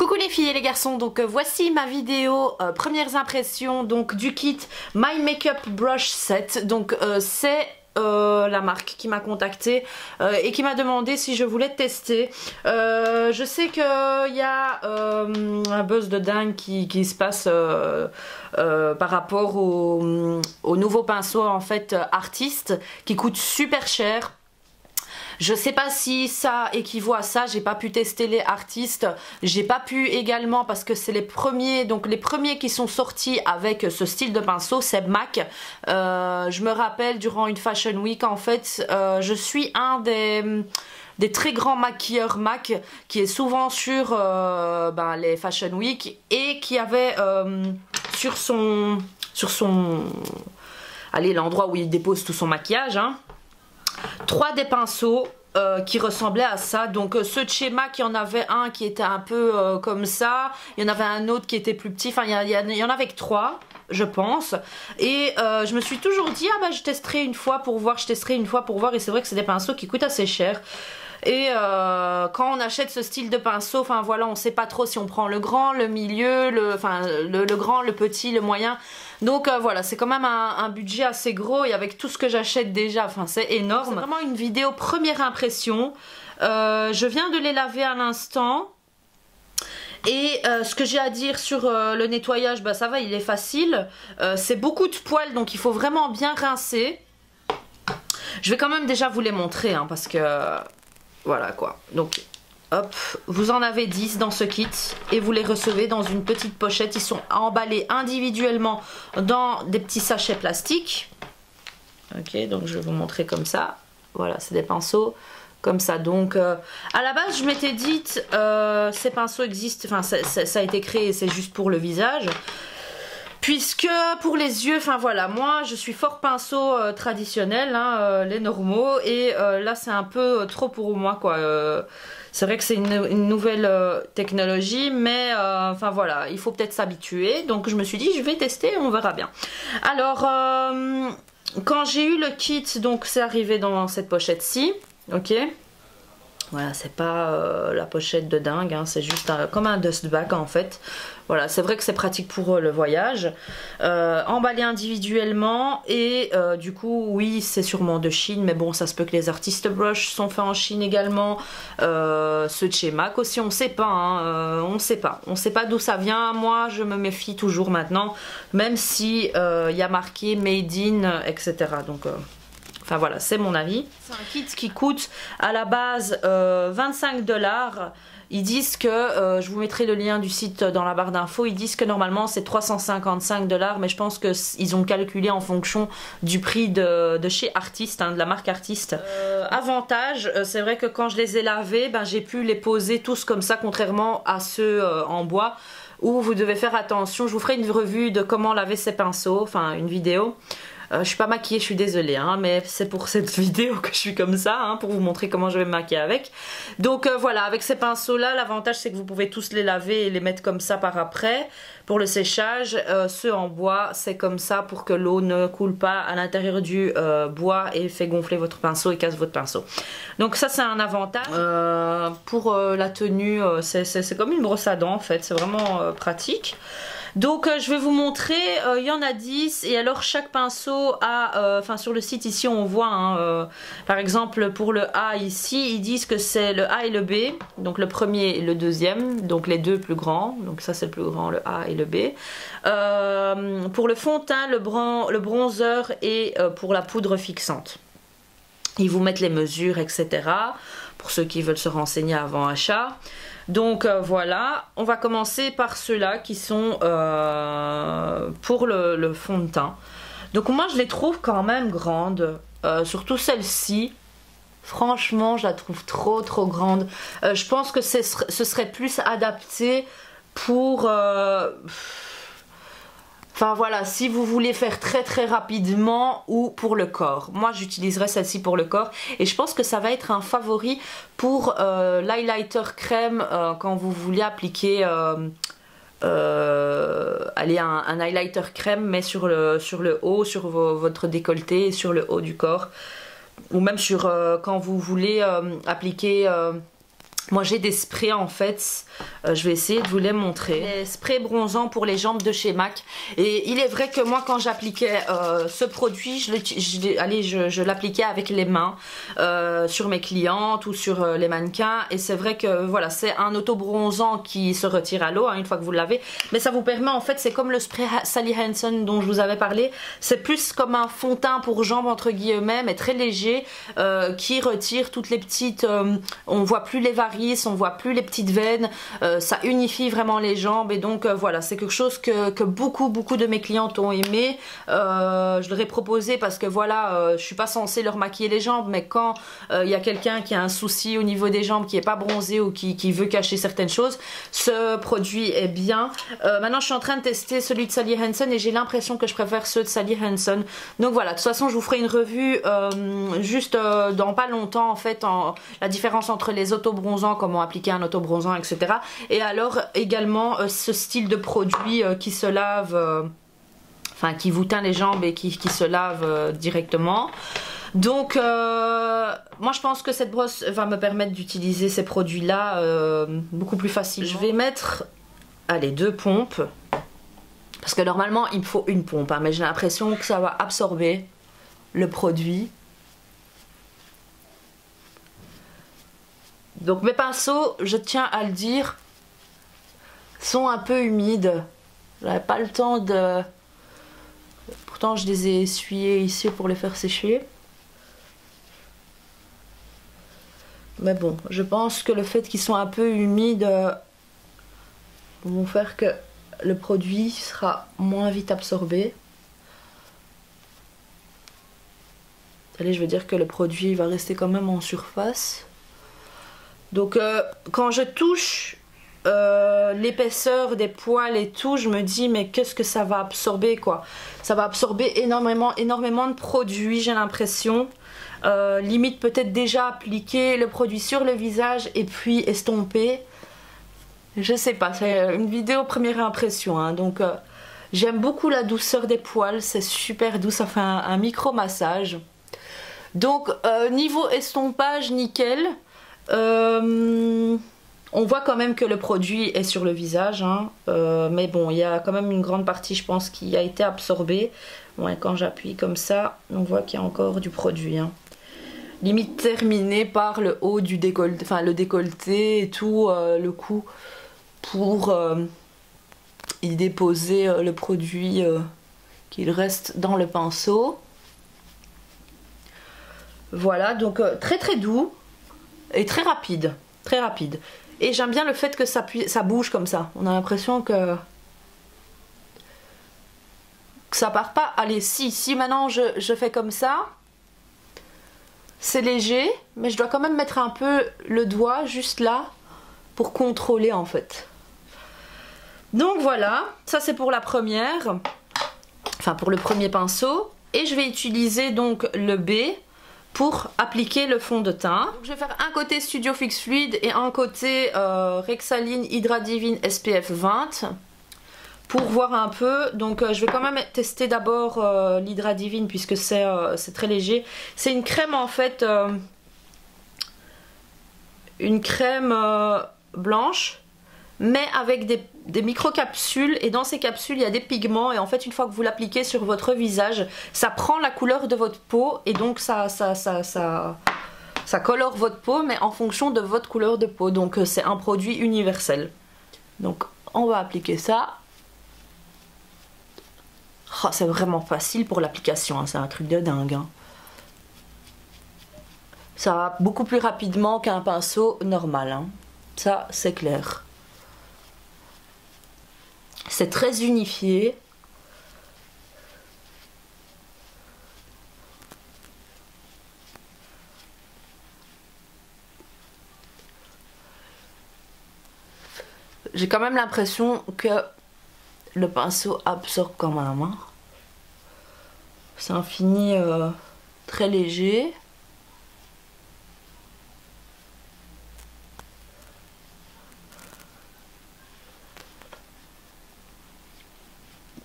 Coucou les filles et les garçons, donc voici ma vidéo premières impressions donc du kit My Makeup Brush Set. Donc c'est la marque qui m'a contacté et qui m'a demandé si je voulais tester. Je sais qu'il y a un buzz de dingue qui se passe par rapport au nouveau pinceau en fait Artist qui coûte super cher. Je sais pas si ça équivaut à ça, j'ai pas pu tester les Artistes, j'ai pas pu également parce que c'est les premiers, donc les premiers qui sont sortis avec ce style de pinceau, c'est MAC. Je me rappelle durant une Fashion Week en fait, je suis un des très grands maquilleurs MAC qui est souvent sur les Fashion Week et qui avait sur son allez, l'endroit où il dépose tout son maquillage, hein, 3 des pinceaux qui ressemblaient à ça. Donc ceux de chez MAC, il y en avait un qui était un peu comme ça, il y en avait un autre qui était plus petit, enfin il y en avait que 3 je pense, et je me suis toujours dit ah bah je testerai une fois pour voir, et c'est vrai que c'est des pinceaux qui coûtent assez cher. Et quand on achète ce style de pinceau, enfin voilà, on sait pas trop si on prend le grand, le milieu, le grand, le petit, le moyen. Donc voilà, c'est quand même un budget assez gros et avec tout ce que j'achète déjà, enfin c'est énorme. C'est vraiment une vidéo première impression. Je viens de les laver à l'instant. Et ce que j'ai à dire sur le nettoyage, bah ça va, il est facile. C'est beaucoup de poils, donc il faut vraiment bien rincer. Je vais quand même déjà vous les montrer, hein, parce que voilà quoi. Donc hop, vous en avez 10 dans ce kit et vous les recevez dans une petite pochette. Ils sont emballés individuellement dans des petits sachets plastiques. Ok, donc je vais vous montrer comme ça. Voilà, c'est des pinceaux comme ça. Donc à la base je m'étais dit ces pinceaux existent, enfin ça a été créé, c'est juste pour le visage. Puisque pour les yeux, enfin voilà, moi je suis fort pinceau traditionnel, hein, les normaux, et là c'est un peu trop pour moi quoi. C'est vrai que c'est une nouvelle technologie, mais enfin voilà, il faut peut-être s'habituer. Donc je me suis dit je vais tester, on verra bien. Alors quand j'ai eu le kit, donc c'est arrivé dans cette pochette-ci, ok. Voilà, c'est pas la pochette de dingue, hein, c'est juste comme un dust bag en fait. Voilà, c'est vrai que c'est pratique pour le voyage. Emballé individuellement et du coup, oui, c'est sûrement de Chine, mais bon, ça se peut que les Artist Brush sont faits en Chine également. Ceux de chez MAC aussi, on sait pas, hein, on sait pas d'où ça vient. Moi, je me méfie toujours maintenant, même si il y a marqué Made in, etc. Donc enfin voilà, c'est mon avis. C'est un kit qui coûte à la base 25 $. Ils disent que, je vous mettrai le lien du site dans la barre d'infos, ils disent que normalement c'est 355 $, mais je pense qu'ils ont calculé en fonction du prix de chez Artist, hein, de la marque Artist. Avantage, c'est vrai que quand je les ai lavés, ben, j'ai pu les poser tous comme ça, contrairement à ceux en bois, où vous devez faire attention. Je vous ferai une revue de comment laver ces pinceaux, enfin une vidéo. Je suis pas maquillée, je suis désolée, hein, mais c'est pour cette vidéo que je suis comme ça, hein, pour vous montrer comment je vais me maquiller avec. Donc voilà, avec ces pinceaux là, l'avantage c'est que vous pouvez tous les laver et les mettre comme ça par après pour le séchage. Ceux en bois, c'est comme ça pour que l'eau ne coule pas à l'intérieur du bois et fait gonfler votre pinceau et casse votre pinceau. Donc ça c'est un avantage. Pour la tenue, c'est comme une brosse à dents en fait, c'est vraiment pratique. Donc je vais vous montrer, il y en a 10 et alors chaque pinceau a, enfin sur le site ici on voit, hein, par exemple pour le A ici, ils disent que c'est le A et le B, donc le premier et le deuxième, donc les deux plus grands, donc ça c'est le plus grand, le A et le B. Pour le fond de teint, le bronzer et pour la poudre fixante. Ils vous mettent les mesures, etc. pour ceux qui veulent se renseigner avant achat. Donc voilà, on va commencer par ceux-là qui sont pour le fond de teint. Donc moi je les trouve quand même grandes, surtout celle-ci. Franchement je la trouve trop grande. Je pense que ce serait plus adapté pour... Enfin voilà, si vous voulez faire très rapidement ou pour le corps. Moi j'utiliserai celle-ci pour le corps et je pense que ça va être un favori pour l'highlighter crème quand vous voulez appliquer allez, un highlighter crème mais sur le haut, sur votre décolleté et sur le haut du corps. Ou même sur quand vous voulez appliquer Moi j'ai des sprays en fait, je vais essayer de vous les montrer. Des sprays bronzants pour les jambes de chez MAC. Et il est vrai que moi quand j'appliquais ce produit, je l'appliquais avec les mains sur mes clientes ou sur les mannequins. Et c'est vrai que voilà, c'est un auto-bronzant qui se retire à l'eau hein, une fois que vous l'avez. Mais ça vous permet en fait, c'est comme le spray Sally Hansen dont je vous avais parlé. C'est plus comme un fond de teint pour jambes entre guillemets, mais très léger, qui retire toutes les petites... on voit plus les varices, on voit plus les petites veines, ça unifie vraiment les jambes et donc voilà, c'est quelque chose que beaucoup de mes clientes ont aimé. Je leur ai proposé parce que voilà, je suis pas censée leur maquiller les jambes, mais quand il y a quelqu'un qui a un souci au niveau des jambes, qui est pas bronzé ou qui veut cacher certaines choses, ce produit est bien. Maintenant je suis en train de tester celui de Sally Hansen et j'ai l'impression que je préfère ceux de Sally Hansen. Donc voilà, de toute façon je vous ferai une revue juste dans pas longtemps en fait, la différence entre les auto-bronzants, comment appliquer un auto-bronzant, etc. Et alors également ce style de produit qui se lave, enfin qui vous teint les jambes et qui se lave directement. Donc moi je pense que cette brosse va me permettre d'utiliser ces produits là beaucoup plus facilement. Je vais mettre, allez, 2 pompes. Parce que normalement il me faut une pompe hein, mais j'ai l'impression que ça va absorber le produit. Donc mes pinceaux, je tiens à le dire, sont un peu humides. J'avais pas le temps de... Pourtant je les ai essuyés ici pour les faire sécher. Mais bon, je pense que le fait qu'ils sont un peu humides vont faire que le produit sera moins vite absorbé. Allez, je veux dire que le produit va rester quand même en surface. Donc quand je touche l'épaisseur des poils et tout, je me dis mais qu'est-ce que ça va absorber quoi. Ça va absorber énormément de produits, j'ai l'impression. Limite peut-être déjà appliquer le produit sur le visage et puis estomper. Je sais pas, c'est une vidéo première impression hein, donc j'aime beaucoup la douceur des poils, c'est super doux, ça fait un micro massage. Donc niveau estompage nickel. On voit quand même que le produit est sur le visage hein, mais bon il y a quand même une grande partie je pense qui a été absorbée. Bon, et quand j'appuie comme ça on voit qu'il y a encore du produit hein. Limite terminé par le haut du décolleté, enfin le décolleté et tout le cou pour y déposer le produit qu'il reste dans le pinceau. Voilà, donc très doux et très rapide, très rapide. Et j'aime bien le fait que ça bouge comme ça. On a l'impression que ça part pas. Allez, si maintenant je fais comme ça, c'est léger, mais je dois quand même mettre un peu le doigt juste là pour contrôler en fait. Donc voilà, ça c'est pour la première, enfin pour le premier pinceau. Et je vais utiliser donc le B pour appliquer le fond de teint. Donc, je vais faire un côté Studio Fix Fluid et un côté Rexaline Hydra Divine SPF 20 pour voir un peu. Donc je vais quand même tester d'abord l'Hydra Divine puisque c'est très léger. C'est une crème en fait, une crème blanche mais avec des micro-capsules et dans ces capsules il y a des pigments et en fait une fois que vous l'appliquez sur votre visage ça prend la couleur de votre peau et donc ça colore votre peau mais en fonction de votre couleur de peau, donc c'est un produit universel. Donc on va appliquer ça. Oh, c'est vraiment facile pour l'application hein, c'est un truc de dingue hein. Ça va beaucoup plus rapidement qu'un pinceau normal hein. Ça c'est clair. C'est très unifié. J'ai quand même l'impression que le pinceau absorbe quand même. Hein. C'est un fini très léger.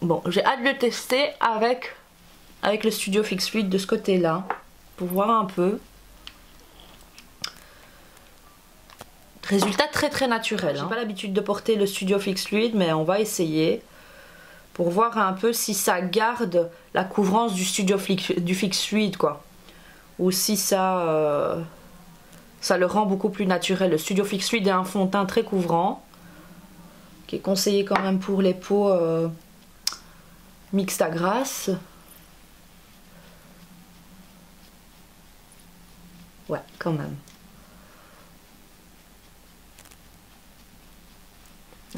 Bon, j'ai hâte de le tester avec le Studio Fix Fluid de ce côté-là, pour voir un peu. Résultat très très naturel. J'ai pas l'habitude de porter le Studio Fix Fluid, mais on va essayer pour voir un peu si ça garde la couvrance du Fix Fluid, quoi. Ou si ça, ça le rend beaucoup plus naturel. Le Studio Fix Fluid est un fond de teint très couvrant, qui est conseillé quand même pour les peaux mixtes à grasse. Ouais, quand même.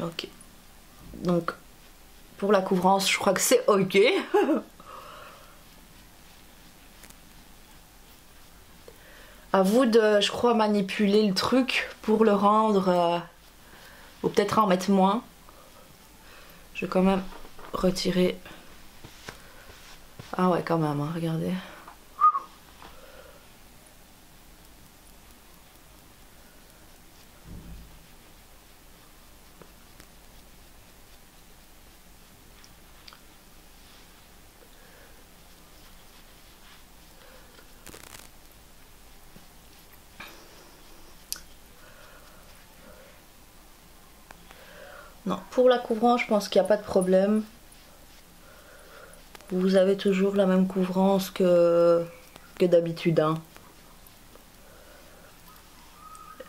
Ok. Donc, pour la couvrance, je crois que c'est ok. À vous de, je crois, manipuler le truc pour le rendre... ou peut-être en mettre moins. Je vais quand même retirer... Ah ouais, quand même, hein, regardez. Non, pour la couvrance, je pense qu'il n'y a pas de problème. Vous avez toujours la même couvrance que d'habitude. Hein.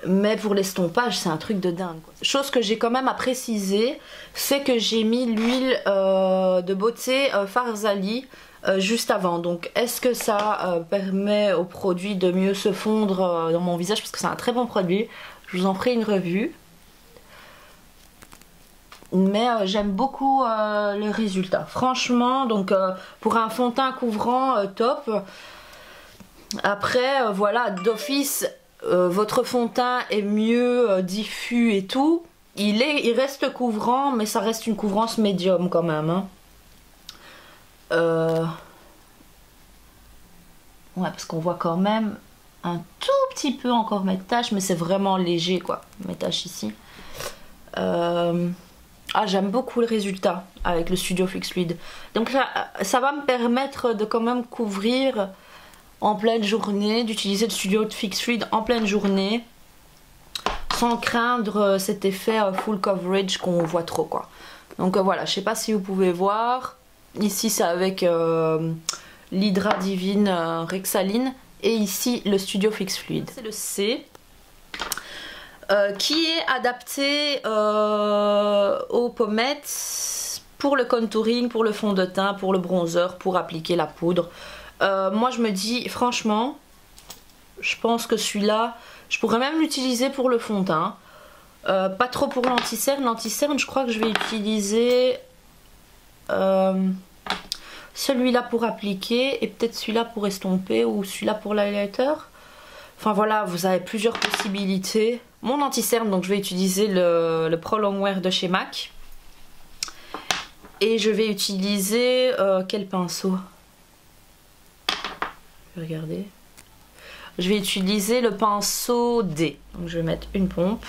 Mais pour l'estompage, c'est un truc de dingue. Quoi. Chose que j'ai quand même à préciser, c'est que j'ai mis l'huile de beauté Farzali juste avant. Donc est-ce que ça permet au produit de mieux se fondre dans mon visage? Parce que c'est un très bon produit. Je vous en ferai une revue. Mais j'aime beaucoup le résultat. Franchement, donc pour un fond de teint couvrant, top. Après, voilà, d'office, votre fond de teint est mieux diffus et tout. Il reste couvrant, mais ça reste une couvrance médium quand même. Hein. Ouais, parce qu'on voit quand même un tout petit peu encore mes taches, mais c'est vraiment léger, quoi, mes taches ici. Ah, j'aime beaucoup le résultat avec le Studio Fix Fluid. Donc ça va me permettre de quand même couvrir en pleine journée, d'utiliser le Studio Fix Fluid en pleine journée, sans craindre cet effet full coverage qu'on voit trop, quoi. Donc voilà, je sais pas si vous pouvez voir. Ici c'est avec l'Hydra Divine Rexaline et ici le Studio Fix Fluid. C'est le C. Qui est adapté aux pommettes pour le contouring, pour le fond de teint, pour le bronzer, pour appliquer la poudre. Moi je me dis franchement, je pense que celui-là, je pourrais même l'utiliser pour le fond de teint. Pas trop pour l'anti-cerne. L'anti-cerne, je crois que je vais utiliser celui-là pour appliquer et peut-être celui-là pour estomper ou celui-là pour l'highlighter. Enfin voilà, vous avez plusieurs possibilités. Mon anti-cerne, donc je vais utiliser le Pro Longwear de chez MAC. Et je vais utiliser quel pinceau? Regardez. Je vais utiliser le pinceau D. Donc je vais mettre une pompe.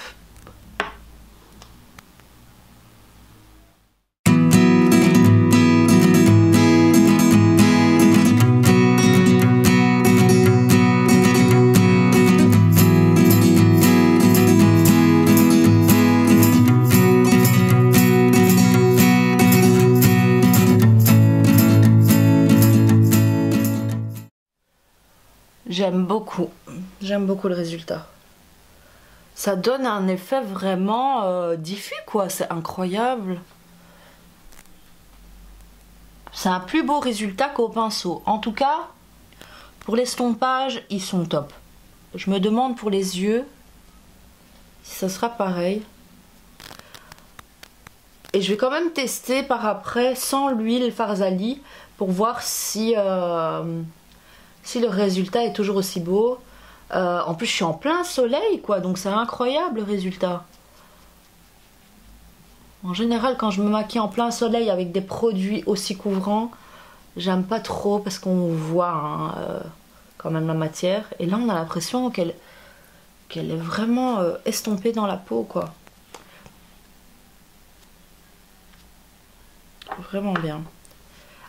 J'aime beaucoup le résultat. Ça donne un effet vraiment diffus, quoi, c'est incroyable. C'est un plus beau résultat qu'au pinceau. En tout cas, pour l'estompage, ils sont top. Je me demande pour les yeux si ça sera pareil. Et je vais quand même tester par après sans l'huile Farzali pour voir si le résultat est toujours aussi beau. En plus je suis en plein soleil, quoi, donc c'est incroyable le résultat. En général quand je me maquille en plein soleil avec des produits aussi couvrants, j'aime pas trop parce qu'on voit hein, quand même la matière. Et là on a l'impression qu'elle est vraiment estompée dans la peau, quoi. Vraiment bien.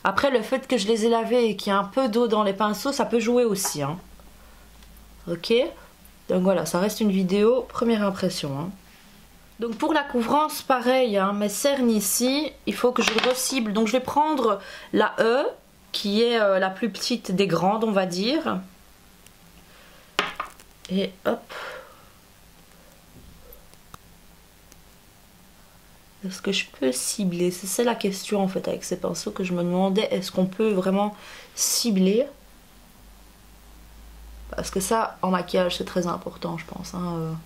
Après le fait que je les ai lavés et qu'il y a un peu d'eau dans les pinceaux, ça peut jouer aussi, hein. Ok. Donc voilà, ça reste une vidéo première impression. Hein. Donc pour la couvrance, pareil, hein, mes cernes ici, il faut que je recible. Donc je vais prendre la E, qui est la plus petite des grandes, on va dire. Et hop. Est-ce que je peux cibler? C'est ça la question en fait avec ces pinceaux que je me demandais. Est-ce qu'on peut vraiment cibler? Parce que ça, en maquillage, c'est très important, je pense. Hein.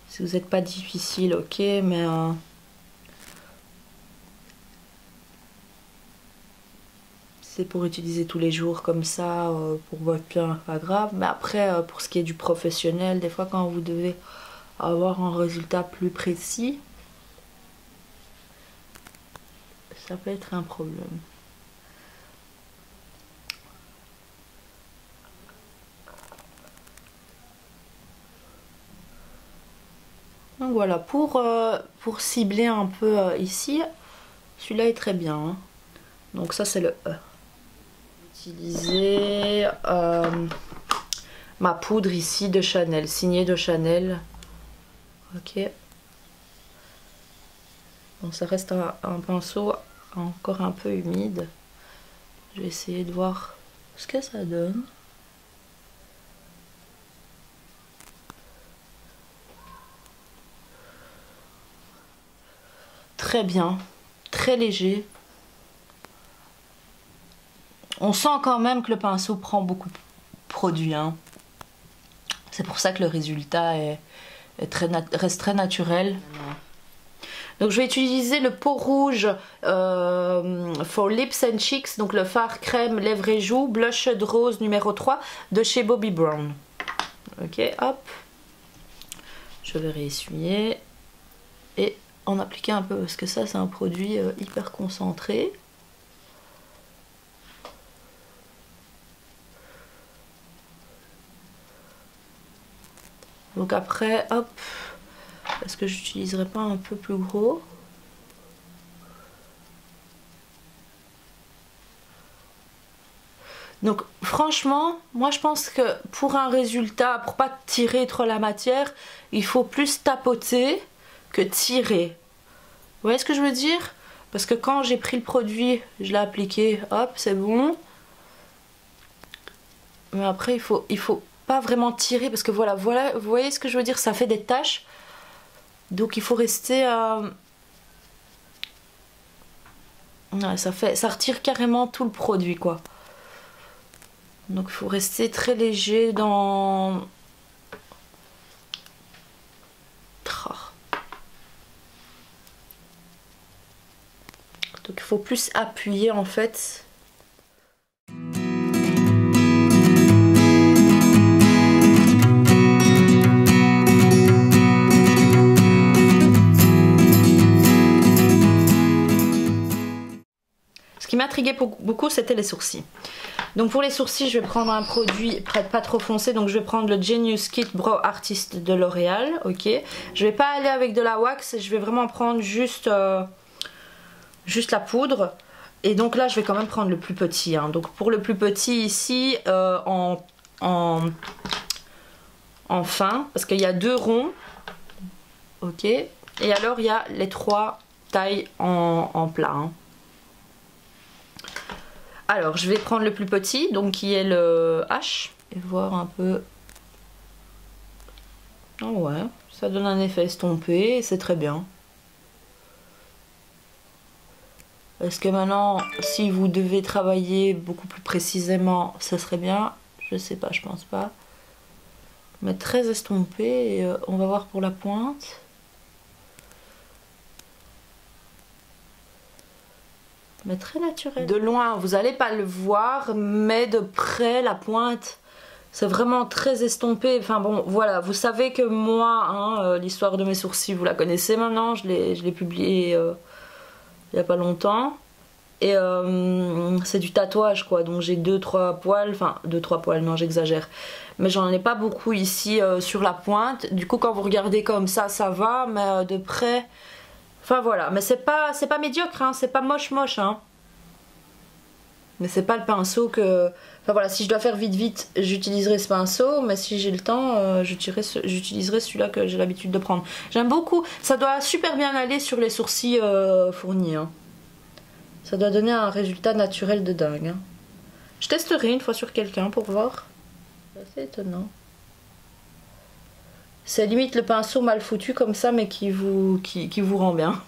Si vous n'êtes pas difficile, ok, mais... c'est pour utiliser tous les jours comme ça, pour votre bien, pas grave. Mais après, pour ce qui est du professionnel, des fois quand vous devez avoir un résultat plus précis, ça peut être un problème. Donc voilà, pour cibler un peu ici, celui-là est très bien. Hein. Donc ça c'est le E. Utiliser ma poudre ici de Chanel, signée de Chanel. Ok. Bon, ça reste un pinceau encore un peu humide. Je vais essayer de voir ce que ça donne. Très bien, très léger. On sent quand même que le pinceau prend beaucoup de produit. Hein. C'est pour ça que le résultat reste très naturel. Donc je vais utiliser le pot rouge for Lips and Cheeks, donc le fard crème lèvres et joues, blush de rose numéro 3 de chez Bobbi Brown. Ok, hop. Je vais réessuyer et en appliquer un peu parce que ça c'est un produit hyper concentré. Donc après, hop, est-ce que j'utiliserai pas un peu plus gros? Donc franchement, moi je pense que pour un résultat, pour pas tirer trop la matière, il faut plus tapoter que tirer. Vous voyez ce que je veux dire? Parce que quand j'ai pris le produit, je l'ai appliqué, hop, c'est bon. Mais après, il faut pas vraiment tirer parce que voilà, vous voyez ce que je veux dire? Ça fait des taches. Donc il faut rester... Ouais, ça retire carrément tout le produit, quoi. Donc il faut rester très léger dans... Donc il faut plus appuyer en fait. Ce qui m'intriguait beaucoup, c'était les sourcils. Donc pour les sourcils, je vais prendre un produit pas trop foncé. Donc je vais prendre le Genius Kit Brow Artist de L'Oréal. Ok. Je vais pas aller avec de la wax. Je vais vraiment prendre juste la poudre. Et donc là, je vais quand même prendre le plus petit. Hein. Donc pour le plus petit ici, en fin, parce qu'il y a 2 ronds. Ok. Et alors il y a les 3 tailles en plat. Hein. Alors, je vais prendre le plus petit, donc qui est le H, et voir un peu... Oh ouais, ça donne un effet estompé, c'est très bien. Est-ce que maintenant, si vous devez travailler beaucoup plus précisément, ça serait bien? Je sais pas, je pense pas. Mais très estompé, et on va voir pour la pointe. Mais très naturel. De loin, vous n'allez pas le voir, mais de près, la pointe, c'est vraiment très estompé. Enfin bon, voilà, vous savez que moi, hein, l'histoire de mes sourcils, vous la connaissez maintenant. Je l'ai publié il n'y a pas longtemps. Et c'est du tatouage, quoi. Donc j'ai 2-3 poils, enfin 2-3 poils, non, j'exagère. Mais j'en ai pas beaucoup ici sur la pointe. Du coup, quand vous regardez comme ça va, mais de près... Enfin voilà, mais c'est pas médiocre, hein, c'est pas moche, hein. Mais c'est pas le pinceau que... Enfin voilà, si je dois faire vite vite, j'utiliserai ce pinceau. Mais si j'ai le temps, j'utiliserai celui-là que j'ai l'habitude de prendre. J'aime beaucoup. Ça doit super bien aller sur les sourcils fournis. Hein. Ça doit donner un résultat naturel de dingue. Hein. Je testerai une fois sur quelqu'un pour voir. C'est assez étonnant. C'est limite le pinceau mal foutu comme ça, mais qui vous rend bien.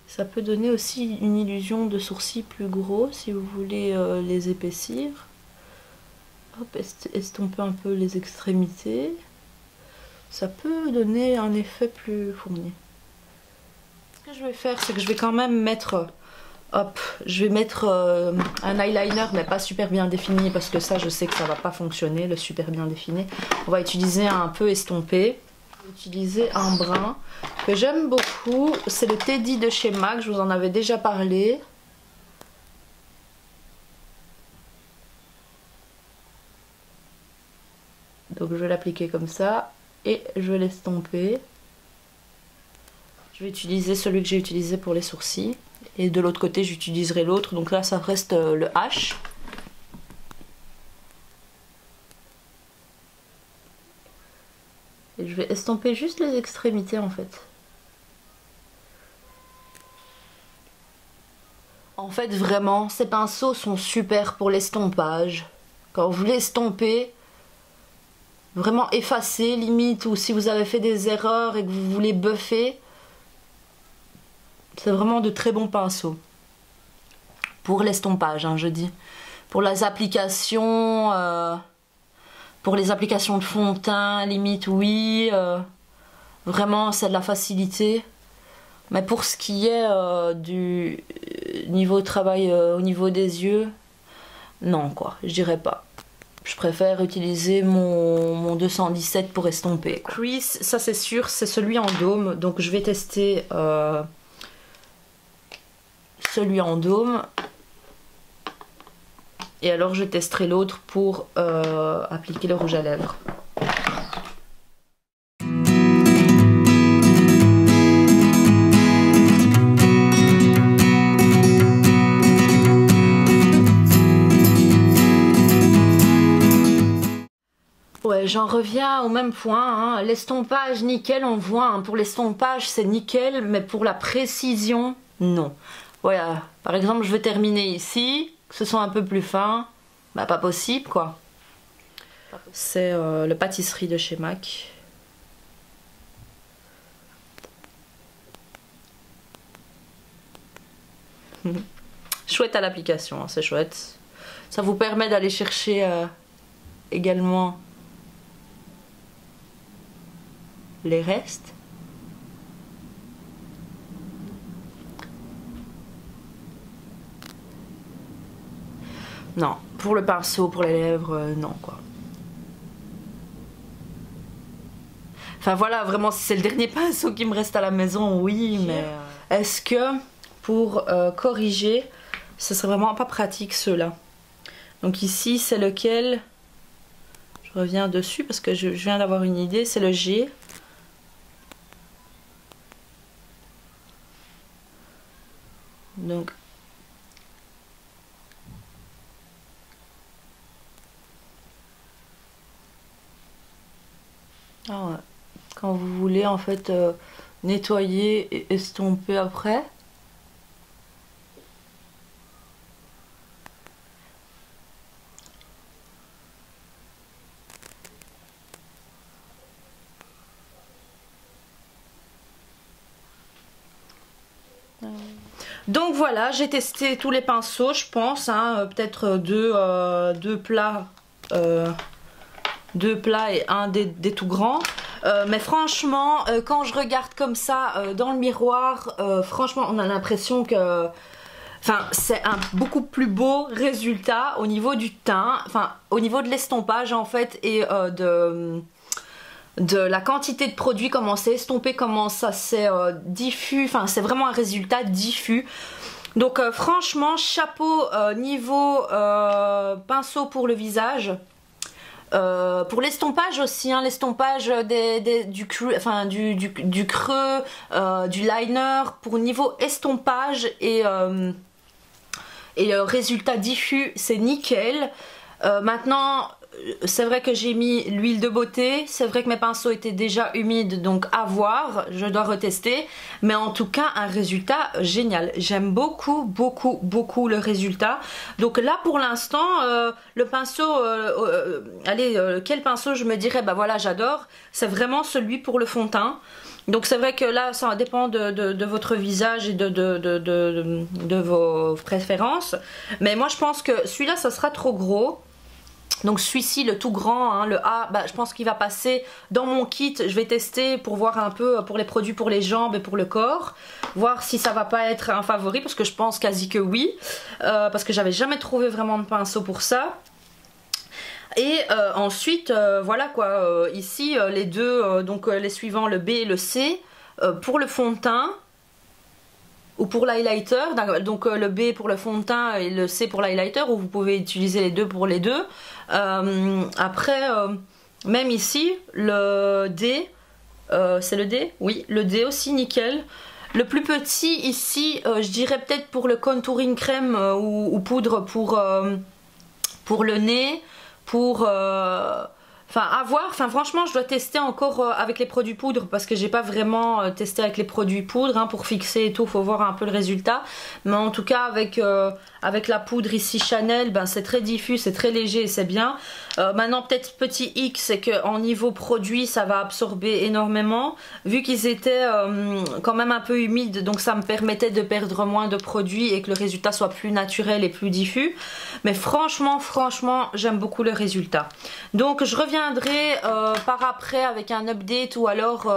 Ça peut donner aussi une illusion de sourcils plus gros si vous voulez les épaissir. Hop, estomper un peu les extrémités. Ça peut donner un effet plus fourni. Ce que je vais faire, c'est que je vais quand même mettre... Hop, je vais mettre un eyeliner, mais pas super bien défini, parce que ça, je sais que ça va pas fonctionner, le super bien défini. On va utiliser un peu estompé. Utiliser un brun que j'aime beaucoup, c'est le Teddy de chez MAC, je vous en avais déjà parlé. Donc je vais l'appliquer comme ça et je vais l'estomper. Je vais utiliser celui que j'ai utilisé pour les sourcils et de l'autre côté j'utiliserai l'autre, donc là ça reste le H. Et je vais estomper juste les extrémités en fait. En fait vraiment ces pinceaux sont super pour l'estompage. Quand vous l'estompez, vraiment effacer limite, ou si vous avez fait des erreurs et que vous voulez buffer, c'est vraiment de très bons pinceaux. Pour l'estompage hein, je dis. Pour les applications... Pour les applications de fond de teint, limite oui, vraiment c'est de la facilité. Mais pour ce qui est du niveau de travail au niveau des yeux, non quoi, je dirais pas. Je préfère utiliser mon 217 pour estomper. Crease, ça c'est sûr, c'est celui en dôme, donc je vais tester celui en dôme. Et alors je testerai l'autre pour appliquer le rouge à lèvres. Ouais, j'en reviens au même point. Hein. L'estompage, nickel, on voit. Hein. Pour l'estompage, c'est nickel, mais pour la précision, non. Voilà, par exemple, je vais terminer ici. Que ce soit un peu plus fin, bah pas possible quoi. C'est le pâtisserie de chez MAC. Chouette à l'application, hein, c'est chouette. Ça vous permet d'aller chercher également les restes. Non, pour le pinceau, pour les lèvres, non quoi. Enfin voilà, vraiment si c'est le dernier pinceau qui me reste à la maison, oui, mais... Est-ce que pour corriger, ce serait vraiment pas pratique ceux-là? Donc ici, c'est lequel? Je reviens dessus parce que je viens d'avoir une idée, c'est le G. Donc... Ah ouais. Quand vous voulez en fait nettoyer et estomper après. Donc voilà, j'ai testé tous les pinceaux, je pense, hein, peut-être deux plats et un des tout grands. Mais franchement, quand je regarde comme ça dans le miroir, franchement, on a l'impression que... Enfin, c'est un beaucoup plus beau résultat au niveau du teint, enfin, au niveau de l'estompage en fait, et de la quantité de produit, comment c'est estompé, comment ça c'est diffus, enfin, c'est vraiment un résultat diffus. Donc franchement, chapeau niveau pinceau pour le visage. Pour l'estompage aussi, hein, l'estompage du creux, du liner, pour niveau estompage et résultat diffus, c'est nickel. Maintenant, c'est vrai que j'ai mis l'huile de beauté, c'est vrai que mes pinceaux étaient déjà humides, donc à voir, je dois retester, mais en tout cas un résultat génial. J'aime beaucoup beaucoup beaucoup le résultat. Donc là pour l'instant le pinceau, quel pinceau je me dirais bah voilà j'adore, c'est vraiment celui pour le fond de teint. Donc c'est vrai que là ça dépend de votre visage et de vos préférences, mais moi je pense que celui-là ça sera trop gros. Donc celui-ci, le tout grand, hein, le A, bah, je pense qu'il va passer dans mon kit. Je vais tester pour voir un peu pour les produits pour les jambes et pour le corps. Voir si ça va pas être un favori, parce que je pense quasi que oui. Parce que j'avais jamais trouvé vraiment de pinceau pour ça. Et ensuite, voilà quoi, ici les deux, donc les suivants, le B et le C, pour le fond de teint. Ou pour l'highlighter, donc le B pour le fond de teint et le C pour l'highlighter, ou vous pouvez utiliser les deux pour les deux. Après, même ici, le D, c'est le D? Oui, le D aussi, nickel. Le plus petit ici, je dirais peut-être pour le contouring crème ou poudre pour le nez, pour... Enfin à voir, enfin franchement je dois tester encore avec les produits poudre parce que j'ai pas vraiment testé avec les produits poudre hein, pour fixer et tout, faut voir un peu le résultat. Mais en tout cas avec la poudre ici Chanel, ben c'est très diffus, c'est très léger et c'est bien. Maintenant peut-être petit hic, c'est qu'en niveau produit ça va absorber énormément. Vu qu'ils étaient quand même un peu humides, donc ça me permettait de perdre moins de produits et que le résultat soit plus naturel et plus diffus. Mais franchement j'aime beaucoup le résultat. Donc je reviendrai par après avec un update, ou alors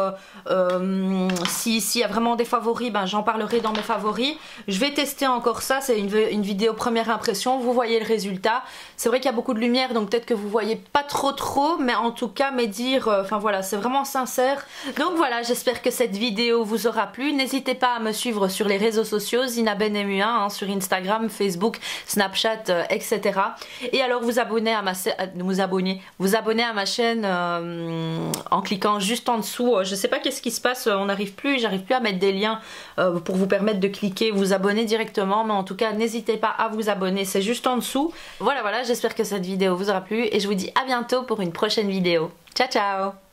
s'il y a vraiment des favoris, ben j'en parlerai dans mes favoris. Je vais tester encore ça, c'est une vidéo première impression, vous voyez le résultat. C'est vrai qu'il y a beaucoup de lumière, donc peut-être que vous voyez pas trop, mais en tout cas mes dires, enfin voilà, c'est vraiment sincère. Donc voilà, j'espère que cette vidéo vous aura plu. N'hésitez pas à me suivre sur les réseaux sociaux, ZinaBenMU1, hein, sur Instagram, Facebook, Snapchat, etc. Et alors vous abonner à ma chaîne en cliquant juste en dessous. Je sais pas qu'est-ce qui se passe, j'arrive plus à mettre des liens pour vous permettre de cliquer, vous abonner directement, mais en tout cas n'hésitez pas à vous abonner, c'est juste en dessous. Voilà, j'espère que cette vidéo vous aura plu et je vous dis à bientôt pour une prochaine vidéo. Ciao ciao.